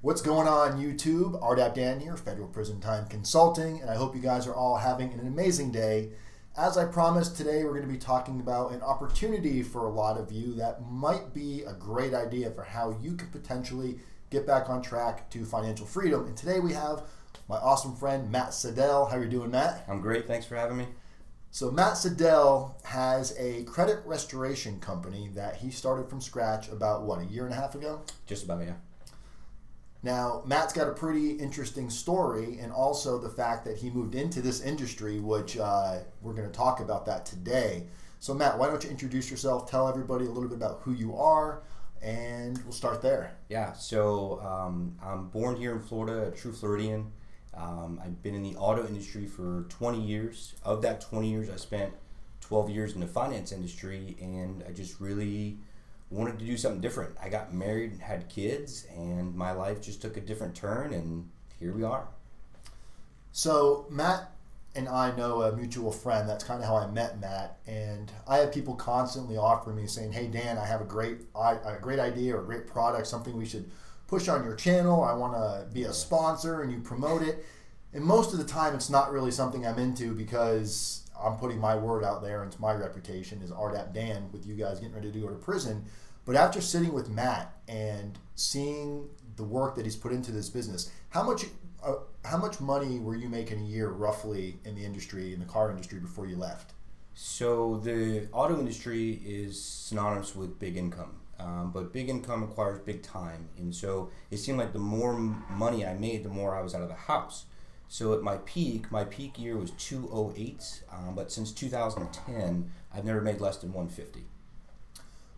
What's going on YouTube? RDAP Dan here, Federal Prison Time Consulting, and I hope you guys are all having an amazing day. As I promised, today we're going to be talking about an opportunity for a lot of you that might be a great idea for how you could potentially get back on track to financial freedom. And today we have my awesome friend, Matt Seidle. How are you doing, Matt? I'm great. Thanks for having me. So Matt Seidle has a credit restoration company that he started from scratch about, a year and a half ago? Just about, yeah. Now, Matt's got a pretty interesting story, and also the fact that he moved into this industry, which we're going to talk about that today. So Matt, why don't you introduce yourself, tell everybody a little bit about who you are, and we'll start there. Yeah, so I'm born here in Florida, a true Floridian. I've been in the auto industry for 20 years. Of that 20 years, I spent 12 years in the finance industry, and I just really wanted to do something different. I got married and had kids, and my life just took a different turn, and here we are. So Matt and I know a mutual friend. That's kind of how I met Matt, and I have people constantly offering me saying, "Hey Dan, I have a great idea or a great product, something we should push on your channel. I want to be a sponsor," and you promote it. And most of the time, it's not really something I'm into because I'm putting my word out there, and it's my reputation as RDAP Dan with you guys getting ready to go to prison. But after sitting with Matt and seeing the work that he's put into this business, how much money were you making a year roughly in the industry, in the car industry, before you left? So the auto industry is synonymous with big income, but big income requires big time. And so it seemed like the more money I made, the more I was out of the house. So at my peak year was 208, but since 2010, I've never made less than 150.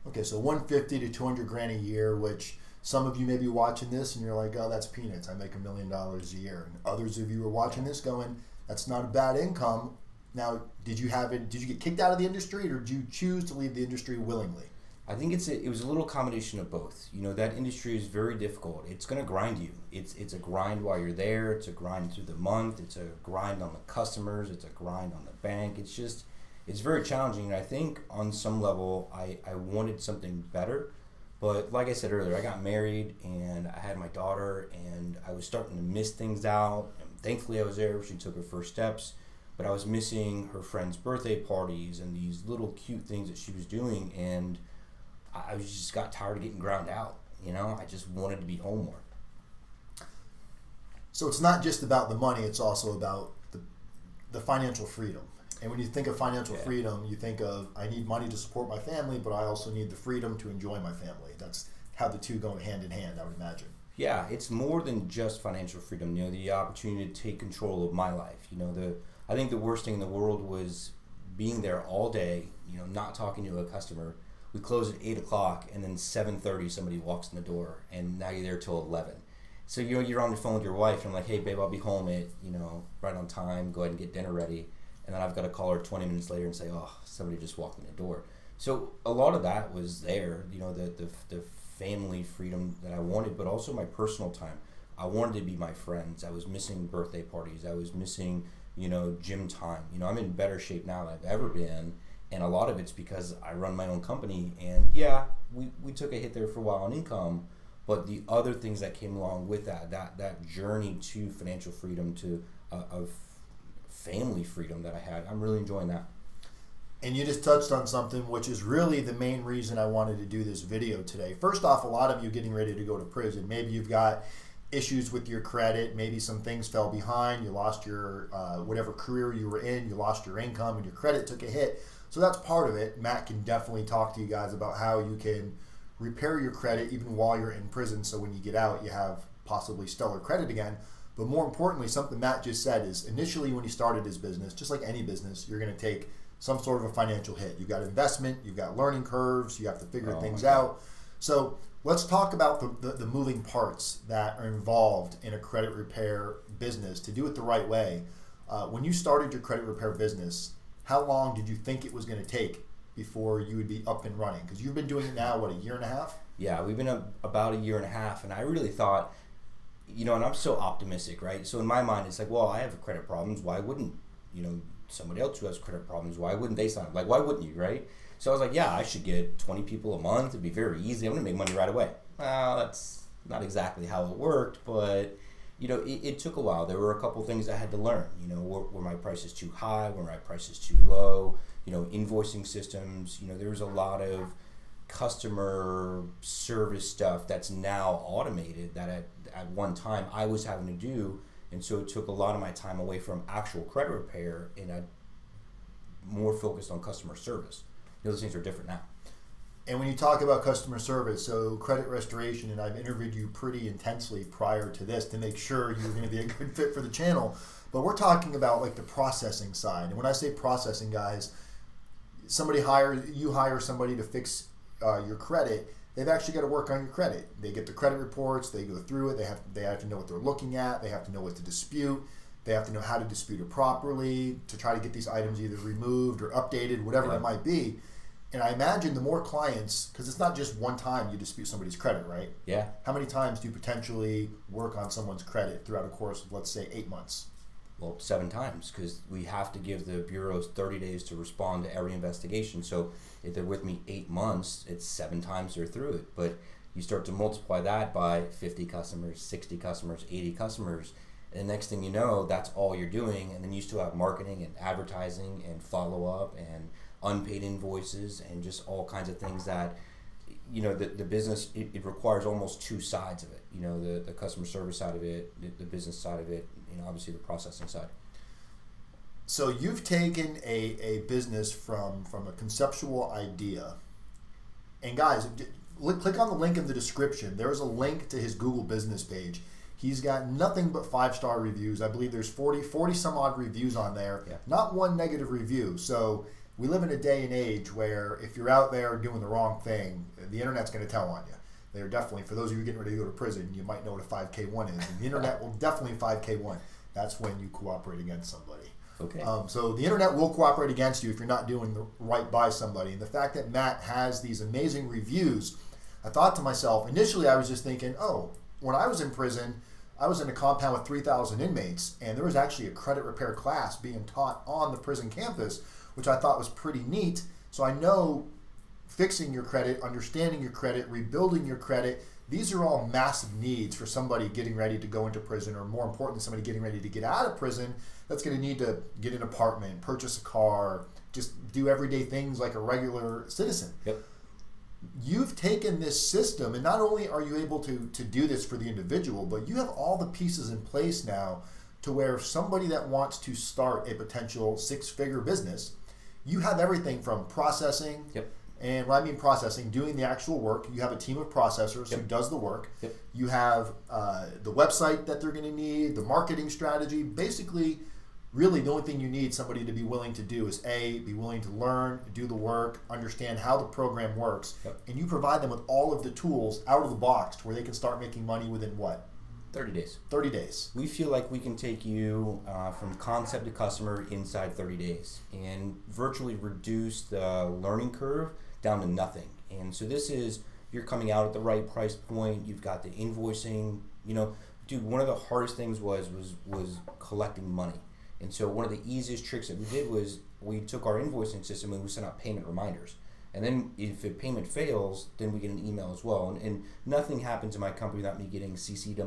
Okay, so 150 to 200 grand a year, which some of you may be watching this and you're like, "Oh, that's peanuts. I make $1 million a year." And others of you are watching this going, "That's not a bad income." Now, did you get kicked out of the industry, or did you choose to leave the industry willingly? I think it was a little combination of both. You know, that industry is very difficult. It's going to grind you. It's a grind while you're there. It's a grind through the month. It's a grind on the customers. It's a grind on the bank. It's very challenging. And I think on some level, I wanted something better. But like I said earlier, I got married and I had my daughter, and I was starting to miss things out. And thankfully, I was there. She took her first steps. But I was missing her friends' birthday parties and these little cute things that she was doing. And I just got tired of getting ground out. You know, I just wanted to be home more. So it's not just about the money, it's also about the financial freedom. And when you think of financial freedom, you think of, I need money to support my family, but I also need the freedom to enjoy my family. That's how the two go hand in hand, I would imagine. Yeah, it's more than just financial freedom. You know, the opportunity to take control of my life. You know, I think the worst thing in the world was being there all day, you know, not talking to a customer. We close at 8 o'clock, and then 7:30 somebody walks in the door, and now you're there till 11. So you're on the phone with your wife, and I'm like, "Hey babe, I'll be home at, right on time. Go ahead and get dinner ready." And then I've got to call her 20 minutes later and say, "Oh, somebody just walked in the door." So a lot of that was there, you know, the family freedom that I wanted, but also my personal time. I wanted to be my friends. I was missing birthday parties. I was missing, gym time. You know, I'm in better shape now than I've ever been. And a lot of it's because I run my own company, and we took a hit there for a while on income, but the other things that came along with that journey to financial freedom, to of family freedom that I had, I'm really enjoying that. And you just touched on something which is really the main reason I wanted to do this video today. First off, a lot of you getting ready to go to prison, maybe you've got issues with your credit, maybe some things fell behind, you lost your whatever career you were in, you lost your income, and your credit took a hit. So that's part of it. Matt can definitely talk to you guys about how you can repair your credit even while you're in prison, so when you get out, you have possibly stellar credit again. But more importantly, something Matt just said is, initially when he started his business, just like any business, you're going to take some sort of a financial hit. You've got investment, you've got learning curves, you have to figure things out. So let's talk about the moving parts that are involved in a credit repair business to do it the right way. When you started your credit repair business, how long did you think it was going to take before you would be up and running? Because you've been doing it now, a year and a half? Yeah, we've been about a year and a half, and I really thought, and I'm so optimistic, right? So in my mind, it's like, well, I have credit problems. Why wouldn't, somebody else who has credit problems, why wouldn't they sign up? Like, why wouldn't you, right? So I was like, yeah, I should get 20 people a month. It'd be very easy. I'm going to make money right away. Well, that's not exactly how it worked, but it took a while. There were a couple things I had to learn. Were my prices too high? Were my prices too low? Invoicing systems. There was a lot of customer service stuff that's now automated that at one time I was having to do, and so it took a lot of my time away from actual credit repair, and I more focused on customer service. Those things are different now. And when you talk about customer service, so credit restoration, and I've interviewed you pretty intensely prior to this to make sure you're going to be a good fit for the channel, but we're talking about like the processing side. And when I say processing, guys, you hire somebody to fix your credit. They've actually got to work on your credit. They get the credit reports, they go through it, they have to know what they're looking at, they have to know what to dispute, they have to know how to dispute it properly to try to get these items either removed or updated, whatever it might be. And I imagine the more clients, because it's not just one time you dispute somebody's credit, right? Yeah. How many times do you potentially work on someone's credit throughout a course of, let's say, 8 months? Well, 7 times, because we have to give the bureaus 30 days to respond to every investigation. So if they're with me 8 months, it's 7 times they're through it. But you start to multiply that by 50 customers, 60 customers, 80 customers, and the next thing you know, that's all you're doing. And then you still have marketing and advertising and follow-up and unpaid invoices and just all kinds of things that, the business, it requires almost 2 sides of it. The customer service side of it, the business side of it, obviously the processing side. So you've taken a business from a conceptual idea. And guys, click on the link in the description. There's a link to his Google business page. He's got nothing but 5-star reviews. I believe there's 40 some odd reviews on there. Yeah. Not one negative review. So we live in a day and age where if you're out there doing the wrong thing, the internet's going to tell on you. They're definitely, for those of you getting ready to go to prison, you might know what a 5K1 is. And the internet will definitely 5K1. That's when you cooperate against somebody. Okay. So the internet will cooperate against you if you're not doing the right by somebody. And the fact that Matt has these amazing reviews, I thought to myself, initially I was just thinking, when I was in prison, I was in a compound with 3,000 inmates, and there was actually a credit repair class being taught on the prison campus, which I thought was pretty neat. So I know fixing your credit, understanding your credit, rebuilding your credit, these are all massive needs for somebody getting ready to go into prison, or more important, somebody getting ready to get out of prison that's going to need to get an apartment, purchase a car, just do everyday things like a regular citizen. Yep. You've taken this system, and not only are you able to do this for the individual, but you have all the pieces in place now to where somebody that wants to start a potential 6-figure business, you have everything from processing. Yep. And when I mean processing, doing the actual work, you have a team of processors who does the work. Yep. You have the website that they're going to need, the marketing strategy. Basically, really the only thing you need somebody to be willing to do is be willing to learn, do the work, understand how the program works, and you provide them with all of the tools out of the box to where they can start making money within what? 30 days. 30 days. We feel like we can take you from concept to customer inside 30 days and virtually reduce the learning curve down to nothing. And so this is, you're coming out at the right price point, you've got the invoicing, dude, one of the hardest things was collecting money. And so one of the easiest tricks that we did was we took our invoicing system and we sent out payment reminders. And then if a payment fails, then we get an email as well. And nothing happens in my company without me getting CC'd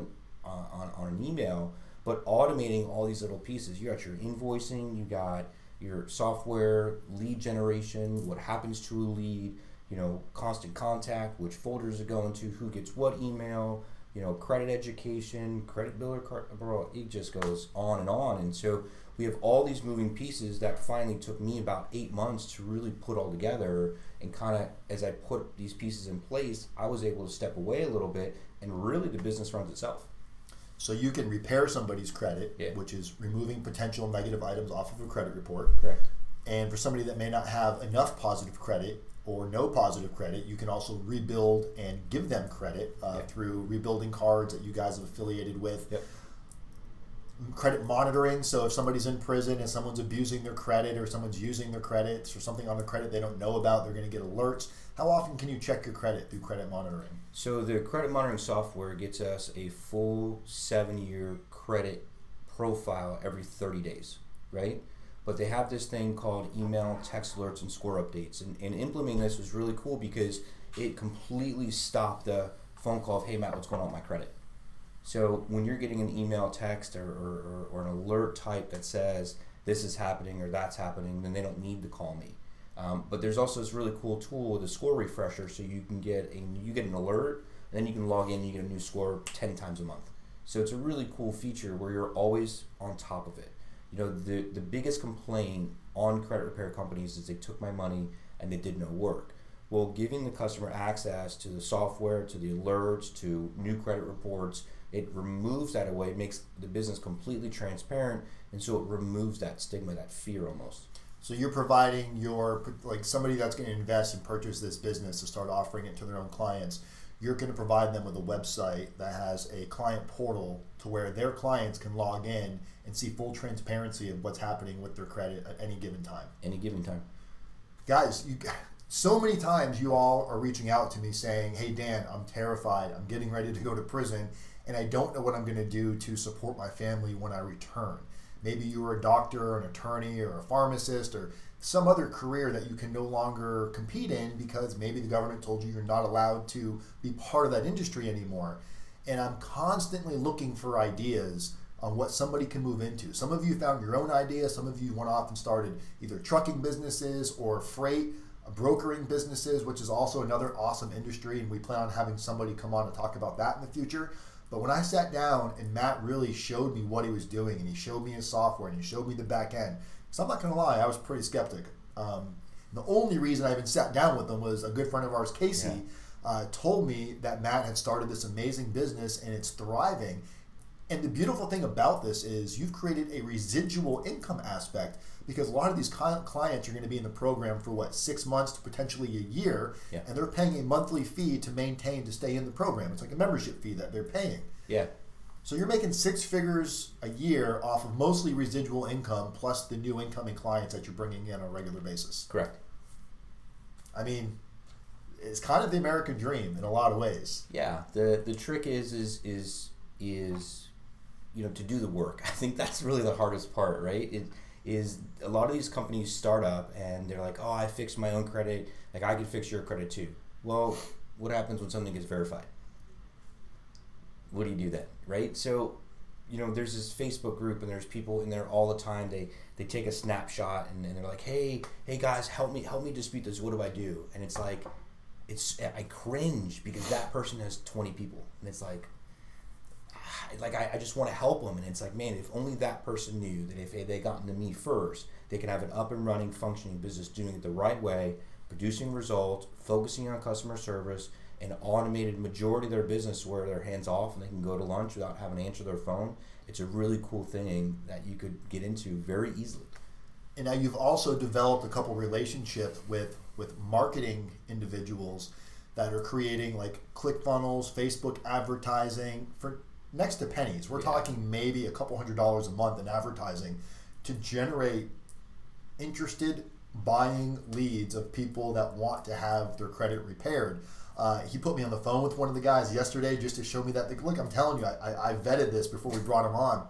on an email, but automating all these little pieces. You got your invoicing, you got your software, lead generation, what happens to a lead, constant contact, which folders are going to, who gets what email, credit education, credit biller, bro, it just goes on. And so we have all these moving pieces that finally took me about 8 months to really put all together. And kind of as I put these pieces in place, I was able to step away a little bit, and really the business runs itself. So you can repair somebody's credit, Yeah. which is removing potential negative items off of a credit report. Correct. And for somebody that may not have enough positive credit or no positive credit, you can also rebuild and give them credit through rebuilding cards that you guys have affiliated with. Yep. Credit monitoring, so if somebody's in prison and someone's abusing their credit or someone's using their credits or something on their credit they don't know about, they're going to get alerts. How often can you check your credit through credit monitoring? So the credit monitoring software gets us a full 7-year credit profile every 30 days, right? But they have this thing called email, text alerts, and score updates. And implementing this was really cool because it completely stopped the phone call of, hey Matt, what's going on with my credit? So when you're getting an email, text, or an alert type that says this is happening or that's happening, then they don't need to call me. But there's also this really cool tool, the score refresher, so you can get an alert, and then you can log in and you get a new score 10 times a month. So it's a really cool feature where you're always on top of it. The biggest complaint on credit repair companies is they took my money and they did no work. Well, giving the customer access to the software, to the alerts, to new credit reports, it removes that away, it makes the business completely transparent, and so it removes that stigma, that fear almost. So you're providing somebody that's going to invest and purchase this business to start offering it to their own clients. You're going to provide them with a website that has a client portal to where their clients can log in and see full transparency of what's happening with their credit at any given time. Any given time. Guys, so many times you all are reaching out to me saying, hey Dan, I'm terrified, I'm getting ready to go to prison, and I don't know what I'm going to do to support my family when I return. Maybe you were a doctor or an attorney or a pharmacist or some other career that you can no longer compete in because maybe the government told you you're not allowed to be part of that industry anymore. And I'm constantly looking for ideas on what somebody can move into. Some of you found your own idea. Some of you went off and started either trucking businesses or freight brokering businesses, which is also another awesome industry. And we plan on having somebody come on and talk about that in the future. But when I sat down and Matt really showed me what he was doing, and he showed me his software, and he showed me the back end, so I'm not going to lie, I was pretty skeptic. The only reason I even sat down with him was a good friend of ours, Casey, told me that Matt had started this amazing business and it's thriving. And the beautiful thing about this is you've created a residual income aspect, because a lot of these clients are going to be in the program for 6 months to potentially a year, and they're paying a monthly fee to maintain, to stay in the program. It's like a membership fee that they're paying. Yeah. So you're making 6 figures a year off of mostly residual income plus the new incoming clients that you're bringing in on a regular basis. Correct. I mean, it's kind of the American dream in a lot of ways. Yeah. The trick is to do the work. I think that's really the hardest part, right? It is a lot of these companies start up and they're like, oh, I fixed my own credit. Like, I could fix your credit too. Well, what happens when something gets verified? What do you do then, right? So, there's this Facebook group and there's people in there all the time. They take a snapshot and they're like, hey guys, help me dispute this. What do I do? And it's like, I cringe because that person has 20 people, and it's like I just want to help them. And it's like, man, if only that person knew that if they gotten to me first, they can have an up and running, functioning business doing it the right way, producing results, focusing on customer service, an automated majority of their business where they're hands off and they can go to lunch without having to answer their phone. It's a really cool thing that you could get into very easily. And now you've also developed a couple relationships with marketing individuals that are creating like ClickFunnels, Facebook advertising for next to pennies. We're talking maybe a couple $100s a month in advertising to generate interested buying leads of people that want to have their credit repaired. He put me on the phone with one of the guys yesterday just to show me that. Look, I'm telling you, I vetted this before we brought him on.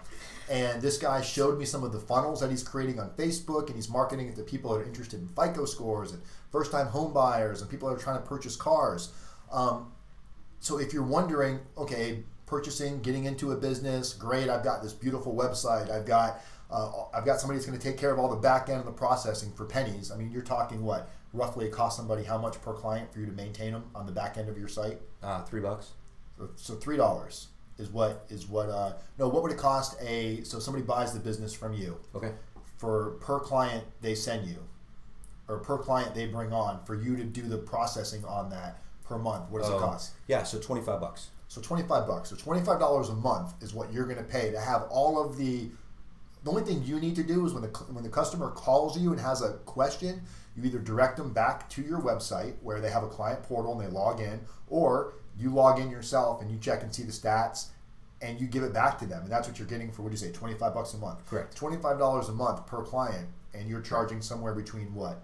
And this guy showed me some of the funnels that he's creating on Facebook, and he's marketing it to people that are interested in FICO scores and first-time home buyers and people that are trying to purchase cars. So if you're wondering, okay, purchasing, getting into a business, great, I've got this beautiful website. I've got somebody that's going to take care of all the back end and the processing for pennies. I mean, you're talking what? Roughly it costs somebody how much per client for you to maintain them on the back end of your site? $3. So $3 is what no, what would it cost so somebody buys the business from you? Okay. For per client they send you, or per client they bring on, for you to do the processing on that per month, what does it cost? Yeah, so $25. So $25. So $25 a month is what you're going to pay to have all of the only thing you need to do is when the customer calls you and has a question, you either direct them back to your website where they have a client portal and they log in, or you log in yourself and you check and see the stats and you give it back to them. And that's what you're getting for, what do you say, $25 a month? Correct. $25 a month per client, and you're charging somewhere between what?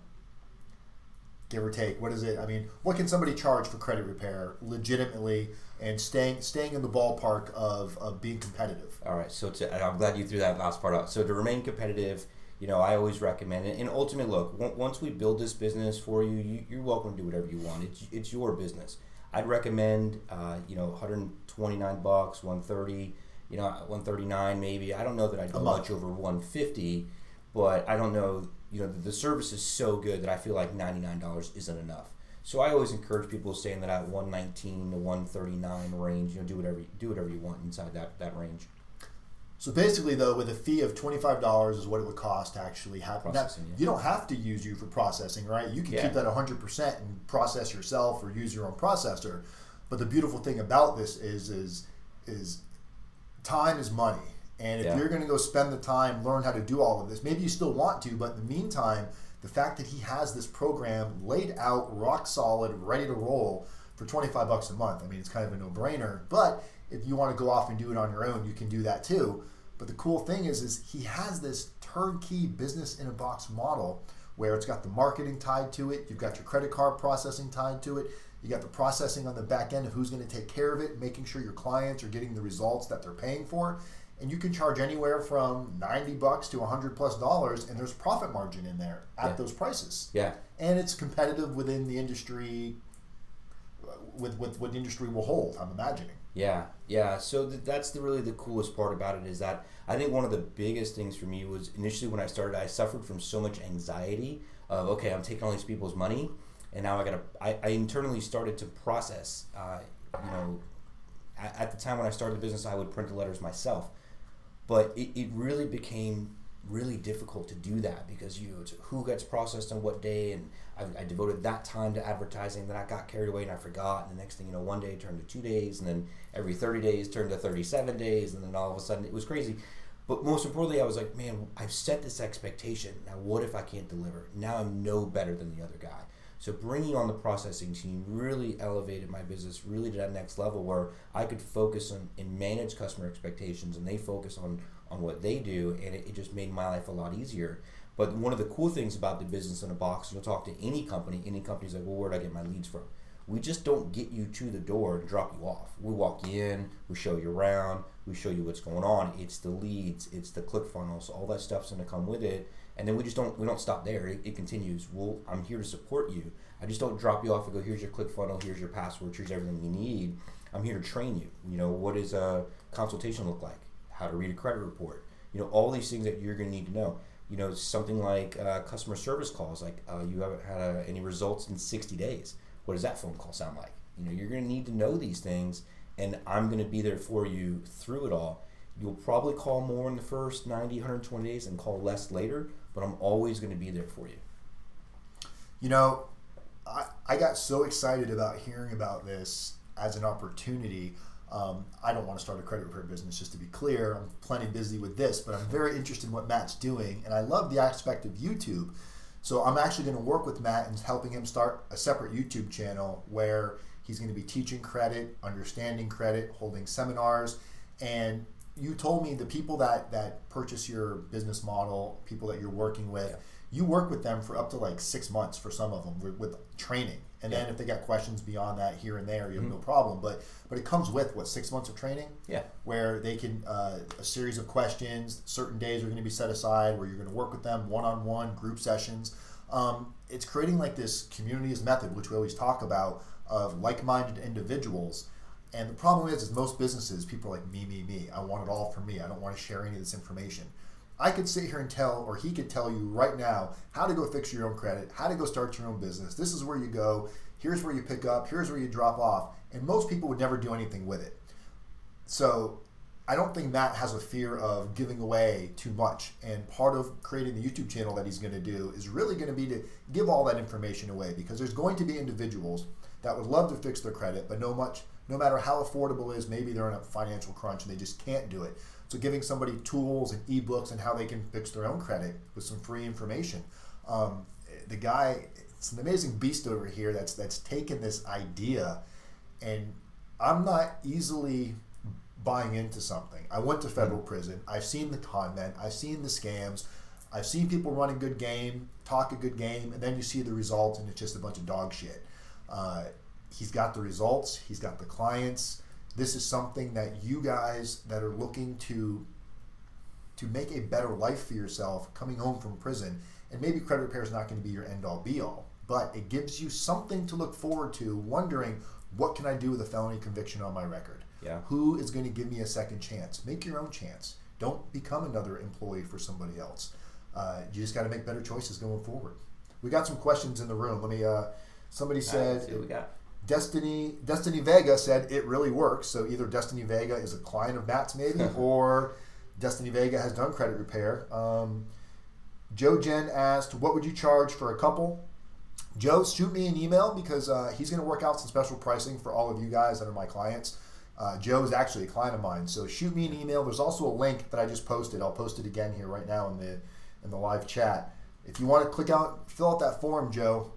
Give or take. What is it? I mean, what can somebody charge for credit repair legitimately and staying in the ballpark of being competitive? All right. So I'm glad you threw that last part out. So to remain competitive, I always recommend it. And ultimately, look, once we build this business for you, you're welcome to do whatever you want. It's your business. I'd recommend, 129 bucks, 130, 139 maybe. I don't know that I'd go much over 150, but I don't know, the service is so good that I feel like $99 isn't enough. So I always encourage people to stay in that 119 to 139 range. Do whatever you want inside that range. So basically, though, with a fee of $25 is what it would cost to actually have processing. Now, you don't have to use you for processing, right? You can keep that 100% and process yourself or use your own processor. But the beautiful thing about this is time is money. And if you're going to go spend the time, learn how to do all of this, maybe you still want to, but in the meantime, the fact that he has this program laid out, rock solid, ready to roll for $25 a month, I mean, it's kind of a no-brainer. But if you want to go off and do it on your own, you can do that too. But the cool thing is he has this turnkey business in a box model where it's got the marketing tied to it, you've got your credit card processing tied to it, you got the processing on the back end of who's going to take care of it, making sure your clients are getting the results that they're paying for. And you can charge anywhere from $90 to $100+, and there's profit margin in there at those prices. Yeah. And it's competitive within the industry, with what the industry will hold, I'm imagining. Yeah. So that's really the coolest part about it is that I think one of the biggest things for me was initially when I started, I suffered from so much anxiety of, okay, I'm taking all these people's money, and now I internally started to process. At the time when I started the business, I would print the letters myself. But it really became really difficult to do that because it's who gets processed on what day, and I devoted that time to advertising. Then I got carried away and I forgot, and the next thing you know, one day turned to 2 days, and then every 30 days turned to 37 days, and then all of a sudden it was crazy. But most importantly, I was like, man, I've set this expectation. Now what if I can't deliver? Now I'm no better than the other guy. So bringing on the processing team really elevated my business really to that next level where I could focus on and manage customer expectations, and they focus on what they do, and it just made my life a lot easier. But one of the cool things about the business in a box, you'll talk to any company's like, well, where do I get my leads from? We just don't get you to the door and drop you off. We walk you in, we show you around, we show you what's going on. It's the leads, it's the ClickFunnels, all that stuff's going to come with it. And then we don't stop there. It continues. I'm here to support you. I just don't drop you off and go, here's your ClickFunnel, here's your password, here's everything you need. I'm here to train you. What does a consultation look like? How to read a credit report. All these things that you're going to need to know. Something like customer service calls, like you haven't had any results in 60 days. What does that phone call sound like? You're going to need to know these things, and I'm going to be there for you through it all. You'll probably call more in the first 90, 120 days and call less later, but I'm always going to be there for you. I got so excited about hearing about this as an opportunity. I don't want to start a credit repair business, just to be clear. I'm plenty busy with this, but I'm very interested in what Matt's doing, and I love the aspect of YouTube. So I'm actually going to work with Matt and helping him start a separate YouTube channel where he's going to be teaching credit, understanding credit, holding seminars. And you told me the people that purchase your business model, people that you're working with, you work with them for up to like 6 months for some of them with training. And then if they got questions beyond that here and there, you have no problem. But it comes with 6 months of training? Yeah. Where they can, a series of questions, certain days are going to be set aside where you're going to work with them one-on-one, group sessions. It's creating like this communities method, which we always talk about, of like-minded individuals. And the problem is most businesses, people are like, me. I want it all for me. I don't want to share any of this information. I could sit here and he could tell you right now how to go fix your own credit, how to go start your own business. This is where you go. Here's where you pick up. Here's where you drop off. And most people would never do anything with it. So I don't think Matt has a fear of giving away too much. And part of creating the YouTube channel that he's going to do is really going to be to give all that information away, because there's going to be individuals that would love to fix their credit, but no matter how affordable it is, maybe they're in a financial crunch and they just can't do it. So giving somebody tools and ebooks and how they can fix their own credit with some free information. The guy, it's an amazing beast over here that's taken this idea, and I'm not easily buying into something. I went to federal prison. I've seen the con men. I've seen the scams. I've seen people run a good game, talk a good game, and then you see the results and it's just a bunch of dog shit. He's got the results. He's got the clients. This is something that you guys that are looking to make a better life for yourself coming home from prison, and maybe credit repair is not going to be your end-all be-all, but it gives you something to look forward to, wondering What can I do with a felony conviction on my record? Yeah. Who is going to give me a second chance? Make your own chance. Don't become another employee for somebody else. You just got to make better choices going forward. We got some questions in the room. Let me. Somebody said. See what we got. Destiny Vega said it really works. So either Destiny Vega is a client of Matt's maybe, or Destiny Vega has done credit repair. Joe Jen asked, what would you charge for a couple? Joe, shoot me an email because he's going to work out some special pricing for all of you guys that are my clients. Joe is actually a client of mine, so shoot me an email. There's also a link that I just posted. I'll post it again here right now in the live chat. If you want to fill out that form, Joe,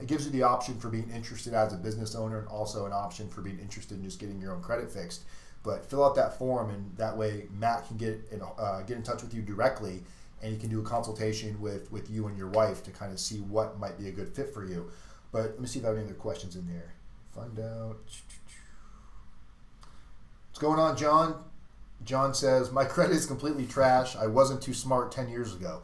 it gives you the option for being interested as a business owner and also an option for being interested in just getting your own credit fixed. But fill out that form, and that way Matt can get in touch with you directly, and he can do a consultation with you and your wife to kind of see what might be a good fit for you. But let me see if I have any other questions in there. Find out. What's going on, John? John says, my credit is completely trash. I wasn't too smart 10 years ago.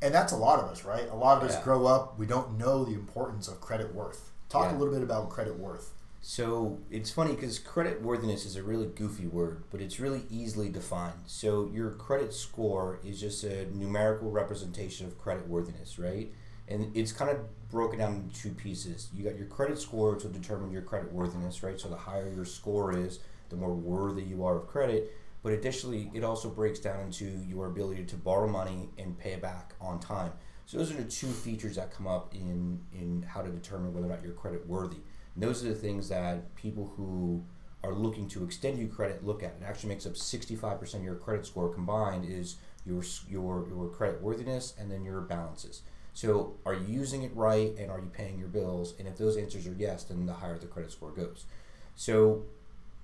And that's a lot of us, right? A lot of us grow up, we don't know the importance of credit worth. Talk a little bit about credit worth. So it's funny because credit worthiness is a really goofy word, but it's really easily defined. So your credit score is just a numerical representation of credit worthiness, right? And it's kind of broken down into two pieces. You got your credit score to determine your credit worthiness, right? So the higher your score is, the more worthy you are of credit. But additionally, it also breaks down into your ability to borrow money and pay it back on time. So those are the two features that come up in how to determine whether or not you're credit worthy. And those are the things that people who are looking to extend you credit look at. It actually makes up 65% of your credit score combined is your credit worthiness and then your balances. So are you using it right, and are you paying your bills? And if those answers are yes, then the higher the credit score goes. So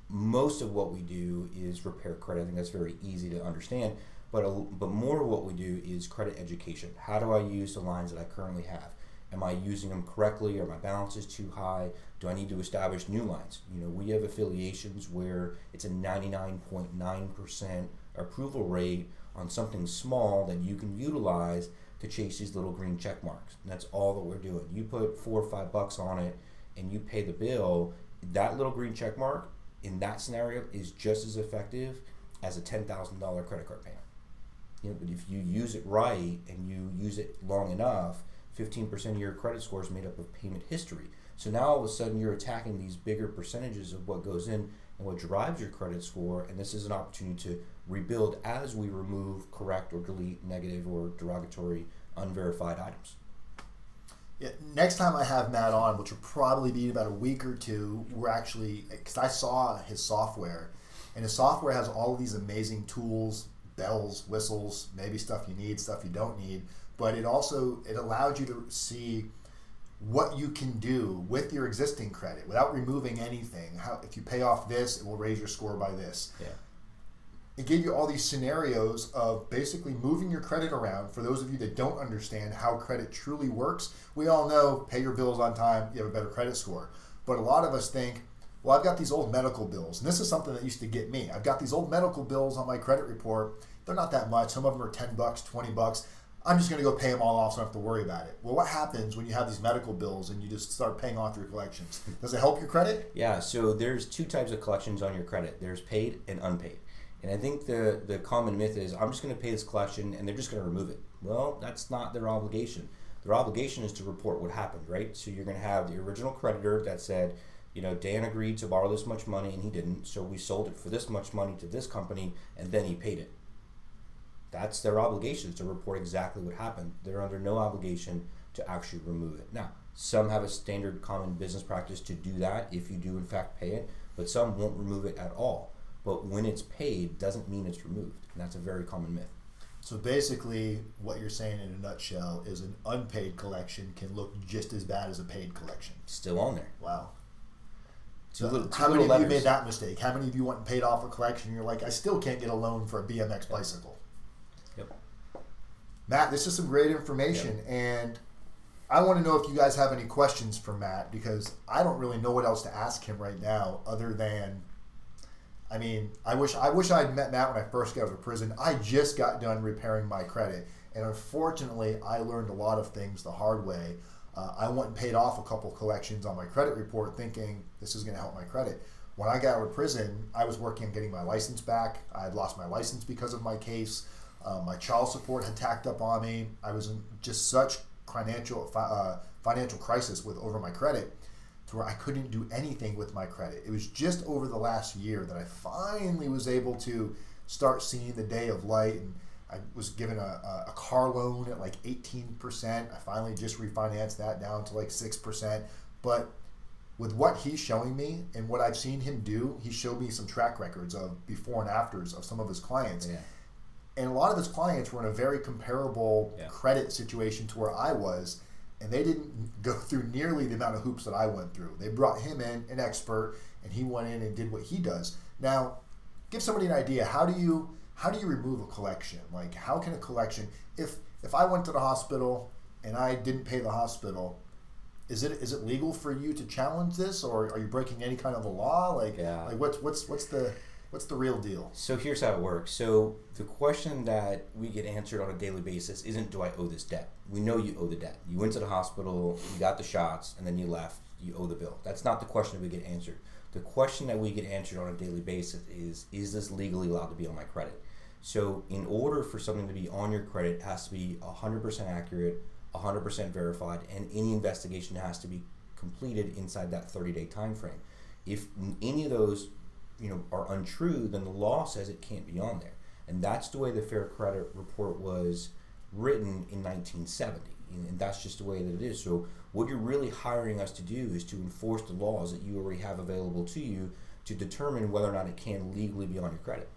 most of what we do is repair credit. I think that's very easy to understand. But more of what we do is credit education. How do I use the lines that I currently have? Am I using them correctly? Are my balances too high? Do I need to establish new lines? You know, we have affiliations where it's a 99.9% approval rate on something small that you can utilize to chase these little green check marks. And that's all that we're doing. You put $4 or $5 on it and you pay the bill, that little green check mark in that scenario is just as effective as a $10,000 credit card payment. You know, but if you use it right and you use it long enough, 15% of your credit score is made up of payment history. So now all of a sudden you're attacking these bigger percentages of what goes in and what drives your credit score, and this is an opportunity to rebuild as we remove, correct, or delete negative or derogatory, unverified items. Yeah, next time I have Matt on, which will probably be in about a week or two, we're actually, because I saw his software, and his software has all of these amazing tools, bells, whistles, maybe stuff you need, stuff you don't need, but it allowed you to see what you can do with your existing credit without removing anything. How, if you pay off this, it will raise your score by this. Yeah. It gave you all these scenarios of basically moving your credit around. For those of you that don't understand how credit truly works, we all know pay your bills on time, you have a better credit score. But a lot of us think, well, I've got these old medical bills. And this is something that used to get me. I've got these old medical bills on my credit report. They're not that much. Some of them are $10, $20. I'm just going to go pay them all off so I don't have to worry about it. Well, what happens when you have these medical bills and you just start paying off your collections? Does it help your credit? Yeah, so there's two types of collections on your credit. There's paid and unpaid. And I think the common myth is, I'm just going to pay this collection and they're just going to remove it. Well, that's not their obligation. Their obligation is to report what happened, right? So you're going to have the original creditor that said, you know, Dan agreed to borrow this much money and he didn't, so we sold it for this much money to this company and then he paid it. That's their obligation, to report exactly what happened. They're under no obligation to actually remove it. Now, some have a standard common business practice to do that if you do in fact pay it, but some won't remove it at all. But when it's paid doesn't mean it's removed, and that's a very common myth. So basically what you're saying in a nutshell is an unpaid collection can look just as bad as a paid collection. Still on there. Wow. How many of you made that mistake? How many of you went and paid off a collection and you're like, I still can't get a loan for a BMX bicycle? Yep. Matt, this is some great information, and I want to know if you guys have any questions for Matt, because I don't really know what else to ask him right now other than, I mean, I wish I'd met Matt when I first got out of prison. I just got done repairing my credit, and unfortunately, I learned a lot of things the hard way. I went and paid off a couple collections on my credit report thinking this is going to help my credit. When I got out of prison, I was working on getting my license back. I had lost my license because of my case. My child support had tacked up on me. I was in just such financial crisis over my credit to where I couldn't do anything with my credit. It was just over the last year that I finally was able to start seeing the day of light, and I was given a car loan at like 18%. I finally just refinanced that down to like 6%. But with what he's showing me and what I've seen him do, he showed me some track records of before and afters of some of his clients. Yeah. And a lot of his clients were in a very comparable credit situation to where I was, and they didn't go through nearly the amount of hoops that I went through. They brought him in, an expert, and he went in and did what he does. Now, give somebody an idea. How do you remove a collection? Like, how can a collection, if I went to the hospital and I didn't pay the hospital, is it legal for you to challenge this, or are you breaking any kind of a law? Like what's the real deal? So here's how it works. So the question that we get answered on a daily basis isn't, do I owe this debt? We know you owe the debt. You went to the hospital, you got the shots, and then you left. You owe the bill. That's not the question that we get answered. The question that we get answered on a daily basis is this legally allowed to be on my credit? So in order for something to be on your credit, it has to be 100% accurate, 100% verified, and any investigation has to be completed inside that 30-day time frame. If any of those are untrue, then the law says it can't be on there. And that's the way the Fair Credit Report was written in 1970. And that's just the way that it is. So what you're really hiring us to do is to enforce the laws that you already have available to you to determine whether or not it can legally be on your credit.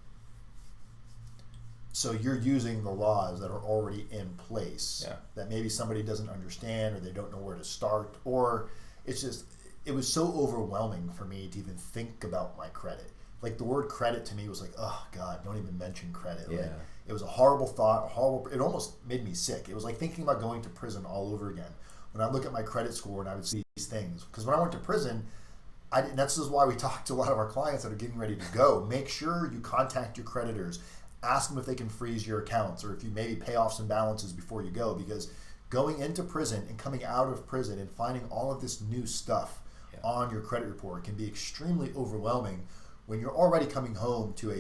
So you're using the laws that are already in place that maybe somebody doesn't understand, or they don't know where to start, or it's just, it was so overwhelming for me to even think about my credit. Like, the word credit to me was like, oh God, don't even mention credit. Yeah. Like, it was a horrible thought, it almost made me sick. It was like thinking about going to prison all over again. When I look at my credit score and I would see these things, because when I went to prison, that's just why we talk to a lot of our clients that are getting ready to go. Make sure you contact your creditors. Ask them if they can freeze your accounts, or if you maybe pay off some balances before you go, because going into prison and coming out of prison and finding all of this new stuff on your credit report can be extremely overwhelming when you're already coming home to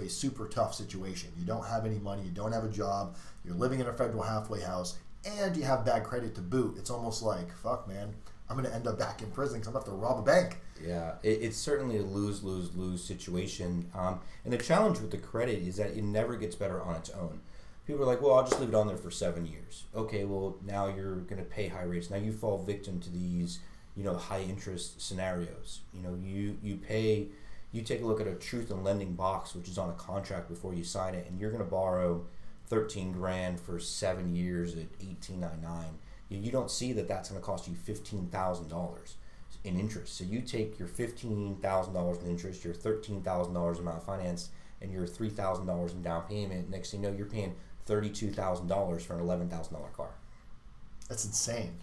a super tough situation. You don't have any money, you don't have a job, you're living in a federal halfway house, and you have bad credit to boot. It's almost like, fuck man, I'm going to end up back in prison because I'm going to have to rob a bank. Yeah, it's certainly a lose situation. And the challenge with the credit is that it never gets better on its own. People are like, well, I'll just leave it on there for 7 years. Okay, well, now you're going to pay high rates. Now you fall victim to these, high interest scenarios. You take a look at a truth in lending box, which is on a contract before you sign it, and you're going to borrow $13,000 for 7 years at $18.99. You don't see that that's going to cost you $15,000 in interest. So you take your $15,000 in interest, your $13,000 amount of finance, and your $3,000 in down payment. Next thing you know, you're paying $32,000 for an $11,000 car. That's insane.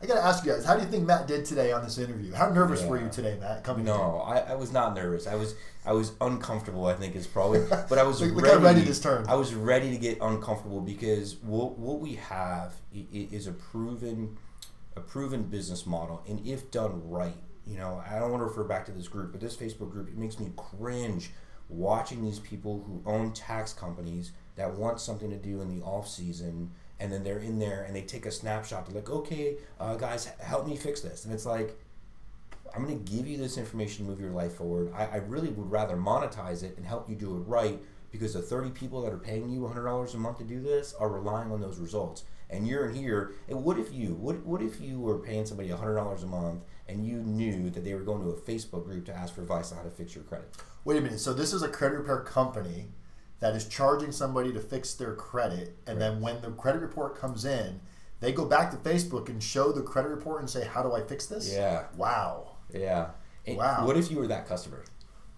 I got to ask you guys, how do you think Matt did today on this interview? How nervous were you today, Matt? I was not nervous. I was uncomfortable, I think is probably, but I was Look how ready this turned. I was ready to get uncomfortable because what we have is a proven business model, and if done right, I don't want to refer back to this group, but this Facebook group, it makes me cringe watching these people who own tax companies that want something to do in the off season, and then they're in there and they take a snapshot. They're like, okay, guys, help me fix this. And it's like, I'm going to give you this information to move your life forward. I really would rather monetize it and help you do it right, because the 30 people that are paying you $100 a month to do this are relying on those results. And you're in here, and what if you were paying somebody $100 a month and you knew that they were going to a Facebook group to ask for advice on how to fix your credit? Wait a minute, so this is a credit repair company that is charging somebody to fix their credit, and then when the credit report comes in, they go back to Facebook and show the credit report and say, how do I fix this? Yeah. Wow. Yeah. Wow. What if you were that customer?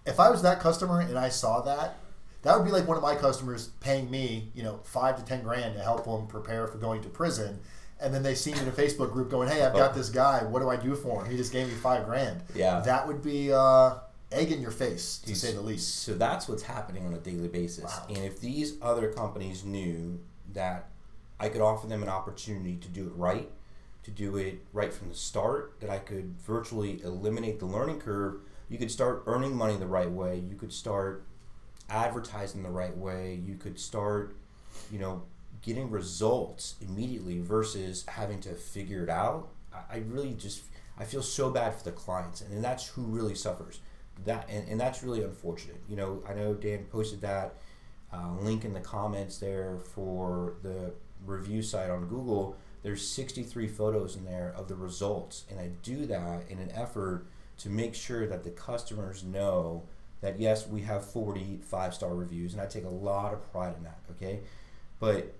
If I was that customer and I saw that, that would be like one of my customers paying me, $5 to $10,000 to help them prepare for going to prison, and then they see me in a Facebook group going, hey, I've got this guy, what do I do for him? He just gave me $5,000. Yeah. That would be egg in your face, to say the least. So that's what's happening on a daily basis. Wow. And if these other companies knew that I could offer them an opportunity to do it right, to do it right from the start, that I could virtually eliminate the learning curve. You could start earning money the right way. You could start advertising the right way. You could start, getting results immediately versus having to figure it out. I feel so bad for the clients, and that's who really suffers. And that's really unfortunate. I know Dan posted that link in the comments there for the review site on Google. There's 63 photos in there of the results, and I do that in an effort to make sure that the customers know that yes, we have 40 5-star reviews, and I take a lot of pride in that, okay? But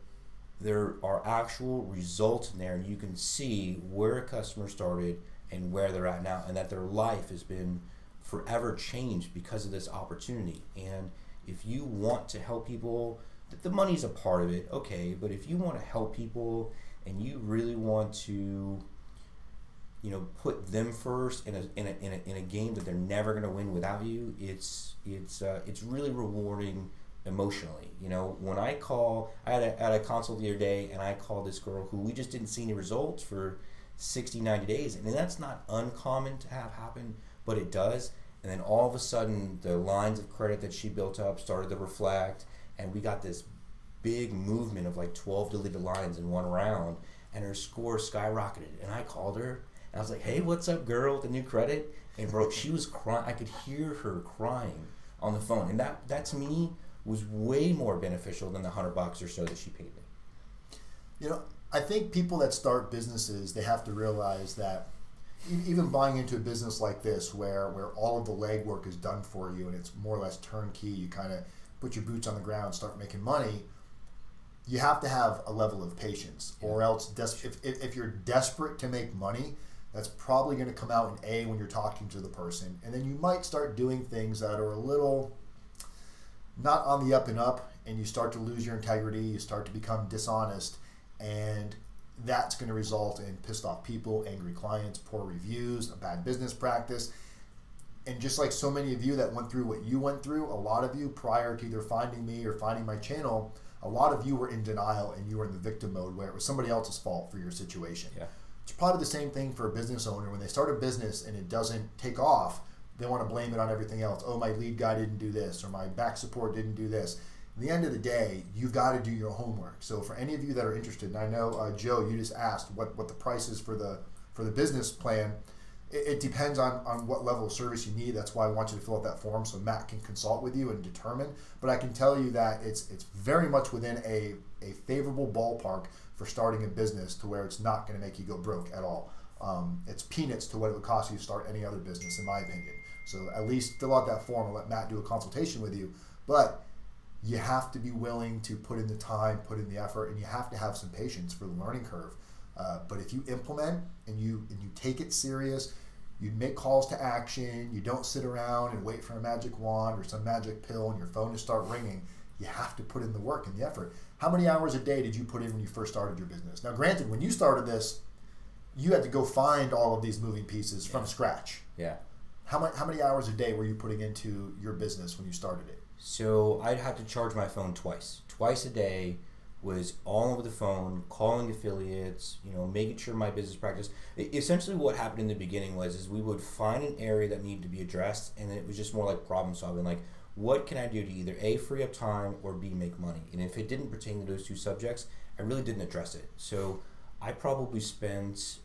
there are actual results in there, and you can see where a customer started and where they're at now, and that their life has been forever changed because of this opportunity. And if you want to help people, the money's a part of it, okay, but if you want to help people and you really want to put them first in a game that they're never going to win without you, it's really rewarding emotionally. When I had a consult the other day, and I called this girl who we just didn't see any results for 60, 90 days, and that's not uncommon to have happen, but it does. And then all of a sudden, the lines of credit that she built up started to reflect, and we got this big movement of like 12 deleted lines in one round, and her score skyrocketed. And I called her, and I was like, "Hey, what's up, girl, with the new credit?" And bro, she was crying. I could hear her crying on the phone, and that to me was way more beneficial than the $100 or so that she paid me. I think people that start businesses, they have to realize that even buying into a business like this, where all of the legwork is done for you and it's more or less turnkey, you kind of put your boots on the ground and start making money, you have to have a level of patience, or else if you're desperate to make money, that's probably going to come out in when you're talking to the person, and then you might start doing things that are a little not on the up and up, and you start to lose your integrity, you start to become dishonest, and that's going to result in pissed off people, angry clients, poor reviews, a bad business practice. And just like so many of you that went through what you went through, a lot of you prior to either finding me or finding my channel, a lot of you were in denial and you were in the victim mode where it was somebody else's fault for your situation. Yeah. It's probably the same thing for a business owner. When they start a business and it doesn't take off, they want to blame it on everything else. Oh, my lead guy didn't do this, or my back support didn't do this. At the end of the day, you've got to do your homework. So for any of you that are interested, and I know, Joe, you just asked what the price is for the business plan. It depends on what level of service you need. That's why I want you to fill out that form so Matt can consult with you and determine. But I can tell you that it's very much within a favorable ballpark for starting a business to where it's not going to make you go broke at all. It's peanuts to what it would cost you to start any other business, in my opinion. So at least fill out that form and let Matt do a consultation with you. But you have to be willing to put in the time, put in the effort, and you have to have some patience for the learning curve. But if you implement and you take it serious, you make calls to action, you don't sit around and wait for a magic wand or some magic pill and your phone to start ringing. You have to put in the work and the effort. How many hours a day did you put in when you first started your business? Now, granted, when you started this, you had to go find all of these moving pieces from scratch. Yeah. How many hours a day were you putting into your business when you started it? So I'd have to charge my phone twice a day. Was all over the phone, calling affiliates, making sure my business practice. Essentially what happened in the beginning is we would find an area that needed to be addressed, and then it was just more like problem solving, like what can I do to either A, free up time, or B, make money? And if it didn't pertain to those two subjects, I really didn't address it. So I probably spent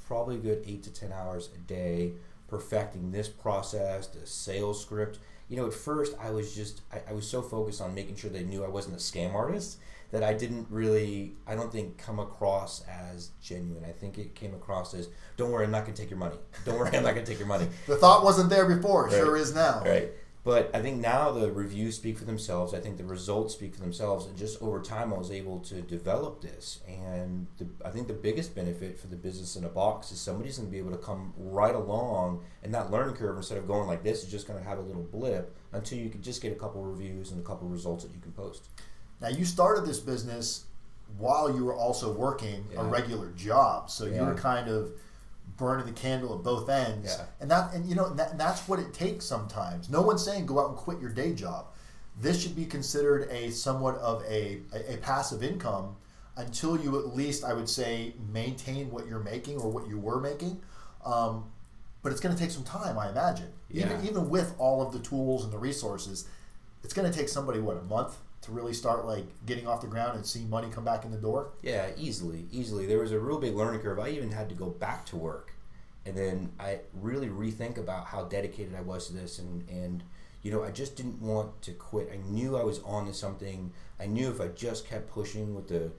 probably a good 8 to 10 hours a day perfecting this process, the sales script. At first I was so focused on making sure they knew I wasn't a scam artist that I don't think come across as genuine. I think it came across as, don't worry, I'm not going to take your money. Don't worry, I'm not going to take your money. The thought wasn't there before. It Right. Sure is now. Right. But I think now the reviews speak for themselves. I think the results speak for themselves. And just over time, I was able to develop this. And I think the biggest benefit for the business in a box is somebody's going to be able to come right along, and that learning curve, instead of going like this, is just going to have a little blip until you can just get a couple reviews and a couple results that you can post. Now, you started this business while you were also working a regular job. So you were kind of burning the candle at both ends. Yeah. And that's what it takes sometimes. No one's saying go out and quit your day job. This should be considered somewhat of a passive income until you at least, I would say, maintain what you're making or what you were making. But it's going to take some time, I imagine. Yeah. Even with all of the tools and the resources, it's going to take somebody, what, a month to really start like getting off the ground and see money come back in the door? Yeah, easily. There was a real big learning curve. I even had to go back to work, and then I really rethink about how dedicated I was to this, and you know, I just didn't want to quit. I knew I was on to something. I knew if I just kept pushing with the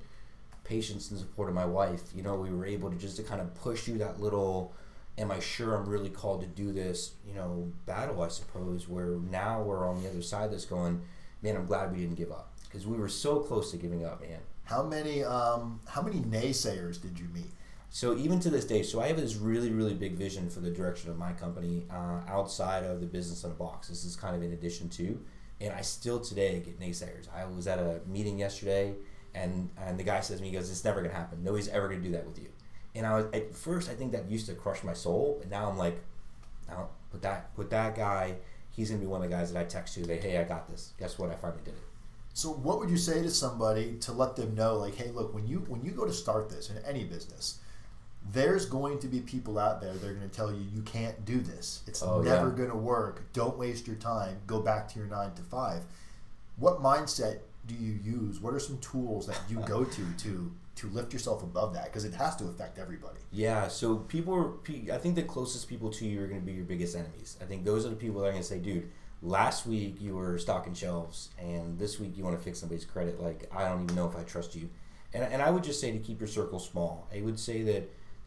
patience and support of my wife, you know, we were able to just to kind of push through that little, am I sure I'm really called to do this, you know, battle, I suppose, where now we're on the other side of this going, man, I'm glad we didn't give up, because we were so close to giving up, man. How many naysayers did you meet? So even to this day, so I have this really, really big vision for the direction of my company outside of the business in a box. This is kind of in addition to, and I still today get naysayers. I was at a meeting yesterday, and the guy says to me, he goes, it's never going to happen. Nobody's ever going to do that with you. And I was, at first, I think that used to crush my soul, but now I'm like, no, put that guy, he's going to be one of the guys that I text to, that, hey, I got this. Guess what? I finally did it. So what would you say to somebody to let them know, like, hey, look, when you go to start this in any business, there's going to be people out there that are going to tell you can't do this. It's never going to work. Don't waste your time. Go back to your 9 to 5. What mindset do you use? What are some tools that you go to lift yourself above that? Because it has to affect everybody. Yeah, so I think the closest people to you are going to be your biggest enemies. I think those are the people that are going to say, dude, last week you were stocking shelves, and this week you want to fix somebody's credit. Like, I don't even know if I trust you. And I would just say to keep your circle small. I would say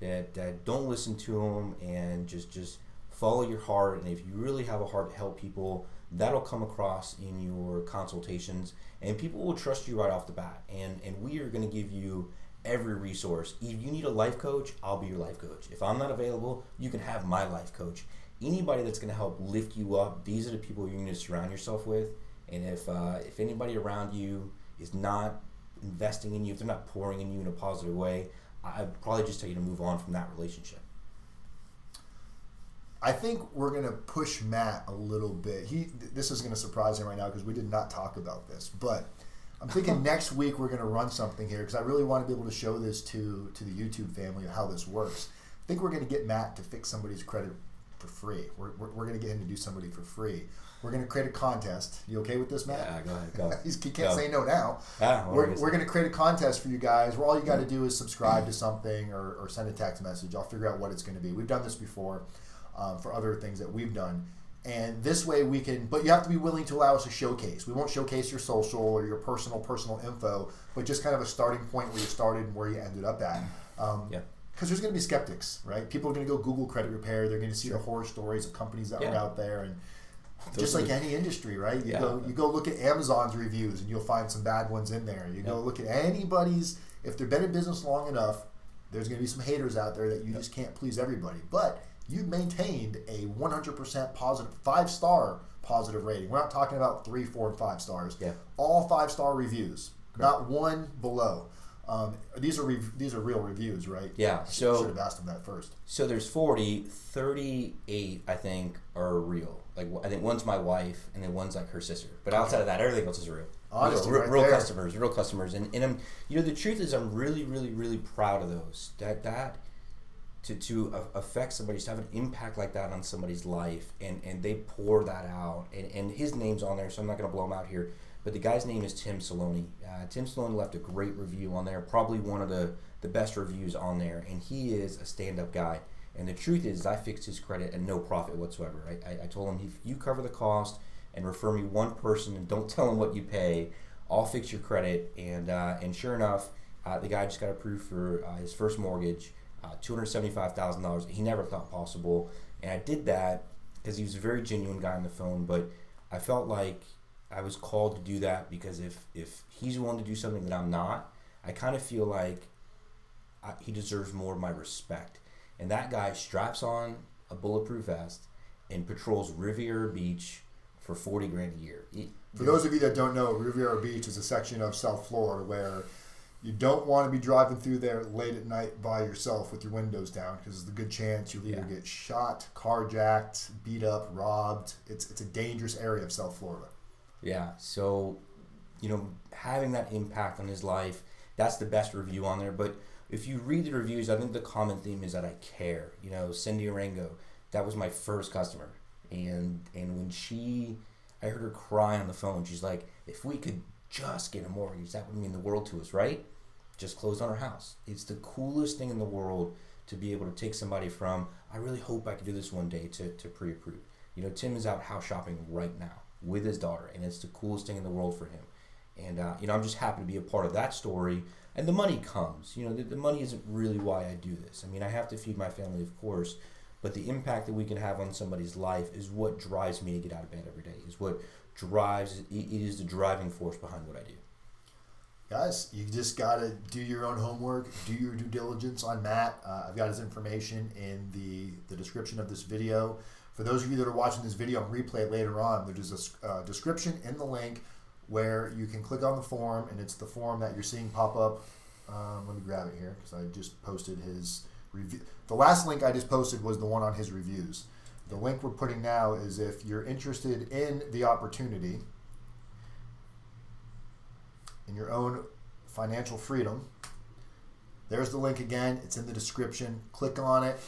that don't listen to them, and just follow your heart. And if you really have a heart to help people, that'll come across in your consultations, and people will trust you right off the bat. And we are going to give you every resource. If you need a life coach, I'll be your life coach. If I'm not available, you can have my life coach. Anybody that's going to help lift you up, these are the people you're going to surround yourself with. And if anybody around you is not investing in you, if they're not pouring in you in a positive way, I'd probably just tell you to move on from that relationship. I think we're going to push Matt a little bit. This is going to surprise him right now because we did not talk about this. But I'm thinking next week we're going to run something here because I really want to be able to show this to the YouTube family of how this works. I think we're going to get Matt to fix somebody's credit for free. We're going to get him to do somebody for free. We're going to create a contest. You okay with this, Matt? Yeah, go ahead. Go. He can't say no now. Yeah, we're going to create a contest for you guys where all you got to do is subscribe to something or send a text message. I'll figure out what it's going to be. We've done this before for other things that we've done. And this way we can, but you have to be willing to allow us a showcase. We won't showcase your social or your personal info, but just kind of a starting point where you started and where you ended up at. Because there's going to be skeptics, right? People are going to go Google credit repair. They're going to see the horror stories of companies that were out there, and just like any industry, right? You go look at Amazon's reviews, and you'll find some bad ones in there. You go look at anybody's. If they've been in business long enough, there's going to be some haters out there that you just can't please everybody. But you've maintained a 100% positive, 5-star positive rating. We're not talking about 3, 4, and 5 stars. Yeah. All 5-star reviews, not one below. These are real reviews, right? Yeah. So should have asked them that first. So there's 38, I think, are real. Like, I think one's my wife, and then one's like her sister. But outside of that, everything else is real. Honestly, real customers, and I'm, the truth is, I'm really, really, really proud of those. That to affect somebody, to have an impact like that on somebody's life, and they pour that out, and his name's on there, so I'm not going to blow him out here. But the guy's name is Tim Salone. Tim Salone left a great review on there, probably one of the best reviews on there, and he is a stand-up guy. And the truth is, I fixed his credit at no profit whatsoever. I told him, if you cover the cost and refer me one person and don't tell him what you pay, I'll fix your credit. And sure enough, the guy just got approved for his first mortgage, $275,000. He never thought possible. And I did that because he was a very genuine guy on the phone, but I felt like I was called to do that because if he's willing to do something that I'm not, I kind of feel like he deserves more of my respect. And that guy straps on a bulletproof vest and patrols Riviera Beach for $40,000 a year. For those of you that don't know, Riviera Beach is a section of South Florida where you don't want to be driving through there late at night by yourself with your windows down because there's a good chance you'll either get shot, carjacked, beat up, robbed. It's a dangerous area of South Florida. Yeah, so, having that impact on his life, that's the best review on there. But if you read the reviews, I think the common theme is that I care. You know, Cindy Arango, that was my first customer, and when I heard her cry on the phone. She's like, if we could just get a mortgage, that would mean the world to us, right? Just closed on her house. It's the coolest thing in the world to be able to take somebody from, I really hope I could do this one day, to pre-approved. You know, Tim is out house shopping right now with his daughter, and it's the coolest thing in the world for him. And, you know, I'm just happy to be a part of that story. And the money comes. You know, the money isn't really why I do this. I mean, I have to feed my family, of course, but the impact that we can have on somebody's life is what drives me to get out of bed every day, is what drives, it is the driving force behind what I do. Guys, you just got to do your own homework, do your due diligence on Matt. I've got his information in the description of this video. For those of you that are watching this video and replay it later on, there's a description in the link where you can click on the form, and it's the form that you're seeing pop up. Let me grab it here because I just posted his review. The last link I just posted was the one on his reviews. The link we're putting now is if you're interested in the opportunity, in your own financial freedom. There's the link again. It's in the description. Click on it.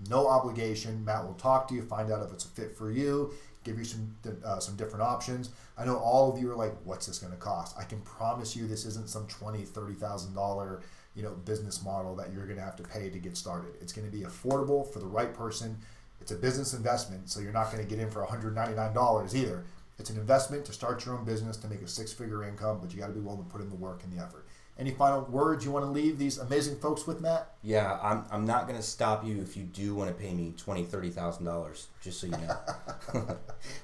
No obligation. Matt will talk to you, find out if it's a fit for you, give you some different options. I know all of you are like, what's this going to cost? I can promise you this isn't some $20,000, $30,000 business model that you're going to have to pay to get started. It's going to be affordable for the right person. It's a business investment, so you're not going to get in for $199 either. It's an investment to start your own business, to make a six-figure income, but you got to be willing to put in the work and the effort. Any final words you want to leave these amazing folks with, Matt? Yeah, I'm not going to stop you if you do want to pay me $20,000, $30,000, just so you know.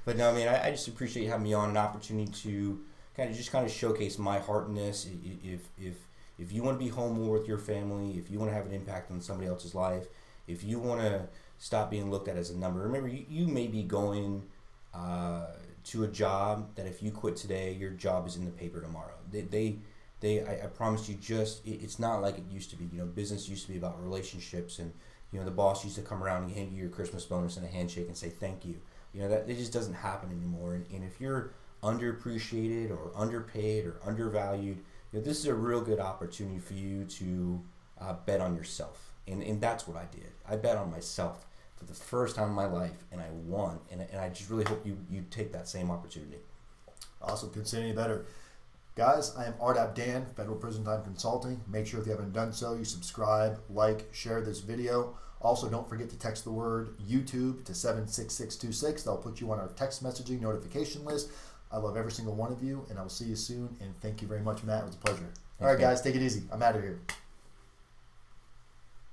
But no, I mean, I just appreciate you having me on, an opportunity to kind of showcase my heart in this. If you want to be home more with your family, if you want to have an impact on somebody else's life, if you want to stop being looked at as a number. Remember, you may be going to a job that if you quit today, your job is in the paper tomorrow. I promise you, it's not like it used to be. Business used to be about relationships, and the boss used to come around and hand you your Christmas bonus and a handshake and say thank you. That it just doesn't happen anymore. And if you're underappreciated or underpaid or undervalued, this is a real good opportunity for you to bet on yourself. And that's what I did. I bet on myself for the first time in my life, and I won. And I just really hope you take that same opportunity. Awesome. Couldn't say any better. Guys, I am RDAP Dan, Federal Prison Time Consulting. Make sure if you haven't done so, you subscribe, like, share this video. Also, don't forget to text the word YouTube to 76626. That'll put you on our text messaging notification list. I love every single one of you, and I will see you soon. And thank you very much, Matt. It was a pleasure. All right, guys, take it easy. I'm out of here.